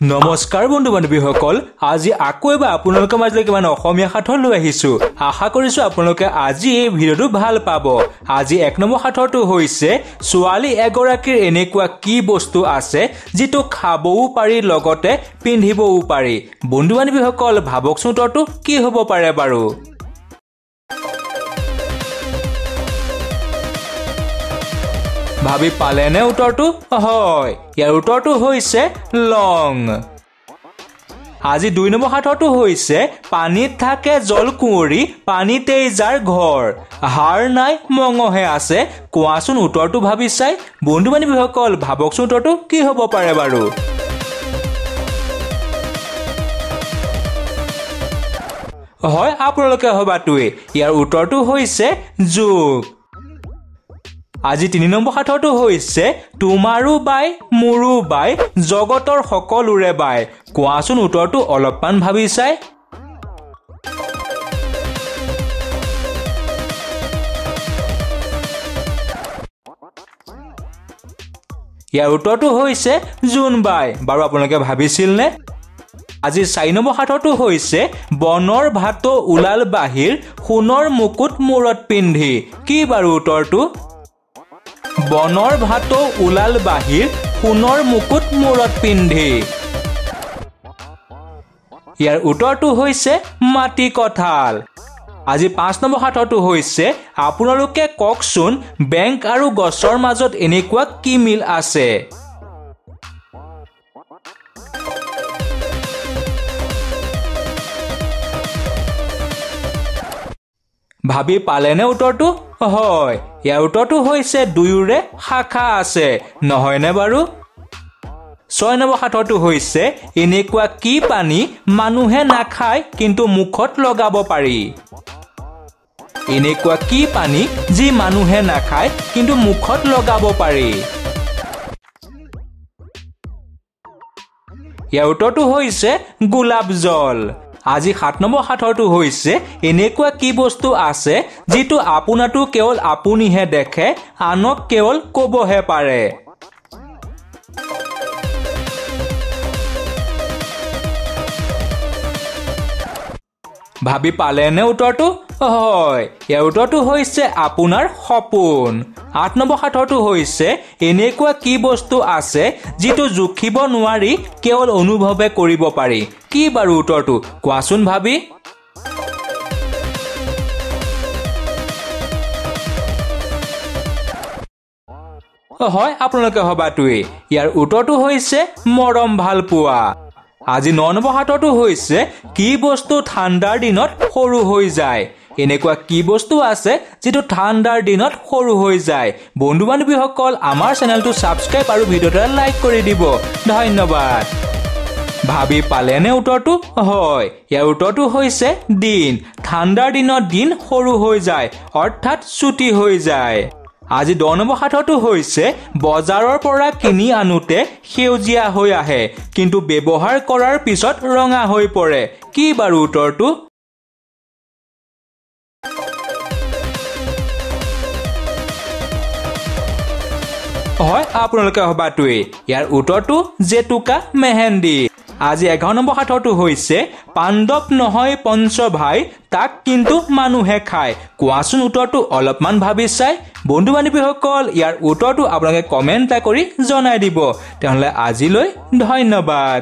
নমস্কাৰ বন্ধু বান্ধৱীসকল আজি আকৌ এবাৰ আপোনালোকৰ মাজলৈ কিমান অসমীয়া সাঁথৰ লৈ আহিছো আশা কৰিছো আপোনালোকে আজি এই ভিডিঅটো ভাল পাব আজি এক নম্বৰ সাঁথৰটো হৈছে ছোৱালী এগৰাকীৰ এনেকুৱা কি বস্তু আছে যিটো খাবও পাৰি লগতে পিন্ধিবও পাৰি বন্ধু বান্ধৱীসকল ভাবকচোন উত্তৰটো কি হ'ব পাৰে বাৰু ভাবি পালেনে উত্তৰটো হয় ইয়াৰ উত্তৰটো হৈছে লং আজি 2 নম্বৰ সাঁথৰটো হৈছে পানীত থাকে জলকুঁৱৰী পানীতেই যাৰ ঘৰ হাড় নাই মঙহে আছে কোৱাচোন উত্তৰটো ভাবি চাই বন্ধু বান্ধৱীসকল ভাবকচোন উত্তৰটো কি হ'ব পাৰে বাৰু হয় আপোনালোকে হবাটোৱে ইয়াৰ উত্তৰটো হৈছে যোগ আজি 3 নম্বৰ সাঁথৰটো হৈছে তোমাৰো বাই মোৰো বাই জগতৰ সকলোৰে বাই কোৱাচোন উত্তৰটো অলপমান ভাবি চাই ইয়াৰ উত্তৰটো হৈছে জোন বাই বাৰু আপোনালোকে ভাবিছিল নে আজি 4 নম্বৰ সাঁথৰটো হৈছে বনৰ ভাত উলাল বাহিৰ সোণৰ মুকুট মূৰত পিন্ধি কি বাৰু উত্তৰটো বনৰ ভাত উলাল বাহিৰ সোণৰ মুকুট মূৰত পিন্ধি ইয়াৰ উত্তৰটো হৈছে মাটি কঁঠাল আজি 5 নম্বৰ সাঁথৰটো হৈছে আপোনালোকে কওকচোন বেংক আৰু গছৰ মাজত এনেকুৱা কি মিল আছে ভাবি পালেনে উত্তৰটো হয় ইয়াৰ উত্তৰটো হৈছে দুয়োৰে শাখা আছে নহয়নে বাৰু 6 নম্বৰ সাঁথৰটো হৈছে এনেকুৱা কি পানী মানুহে নাখায় কিন্তু মুখত লগাব পাৰি এনেকুৱা কি পানী যি মানুহে নাখায় কিন্তু মুখত লগাব পাৰি ইয়াৰ উত্তৰটো হৈছে গোলাপ জল আজি 7 নম্বৰ সাঁথৰটো হৈছে এনেকুৱা কি বস্তু আছে যিটো আপোনাটো কেৱল আপুনিহে দেখে আনক কেৱল ক'বহে পাৰে ভাবি পালেনে উত্তৰটো হয় ইয়াৰ উত্তৰটো হৈছে আপোনাৰ সপোন 8 নম্বৰ সাঁথৰটো হৈছে এনেকুৱা কি বস্তু আছে যিটো জুখিব নোৱাৰি কেৱল অনুভৱে কৰিব পাৰি কি বাৰু উত্তৰটো কোৱাচোন ভাবি হয় আপোনালোকে হবাটোৱে ইয়াৰ উত্তৰটো হৈছে মৰম ভাল পোৱা আজি 9 নম্বৰ সাঁথৰটো হৈছে কি বস্তু ঠাণ্ডাৰ দিনত সৰু হৈ যায় এনেকুৱা কি বস্তু আছে যেটো ঠাণ্ডাৰ দিনত সৰু হৈ যায় বন্ধু বান্ধৱীসকল আমাৰ চেনেলটো সাবস্ক্ৰাইব আৰু ভিডিওটো লাইক কৰি দিব ধন্যবাদ ভাবি পালেনে উত্তৰটো হয় ইয়াৰ উত্তৰটো হৈছে দিন ঠাণ্ডাৰ দিনত দিন সৰু হৈ যায় অৰ্থাৎ ছুটি হৈ যায় আজি 10 নম্বৰ সাঁথৰটো হৈছে বজাৰৰ পৰা কিনি আনোতে সেউজীয়া হৈ আহে কিন্তু ব্যৱহাৰ কৰাৰ পিছত ৰঙা হৈ পৰে কি বাৰু উত্তৰটো হয় আপোনালোকে হবাটোৱে ইয়াৰ উত্তৰটো জেতুকা মেহেন্দি আজি 11 নম্বৰ সাঁথৰটো হৈছে পাণ্ডৱ নহয় পঞ্চভাই তাক কিন্তু মানুহে খায় কোৱাচোন উত্তৰটো অলপমান ভাবি চাই বন্ধু বান্ধৱীসকল ইয়াৰ উত্তৰটো আপোনালোকে কমেন্ট কৰি জনাই দিব তেনলে আজিলৈ ধন্যবাদ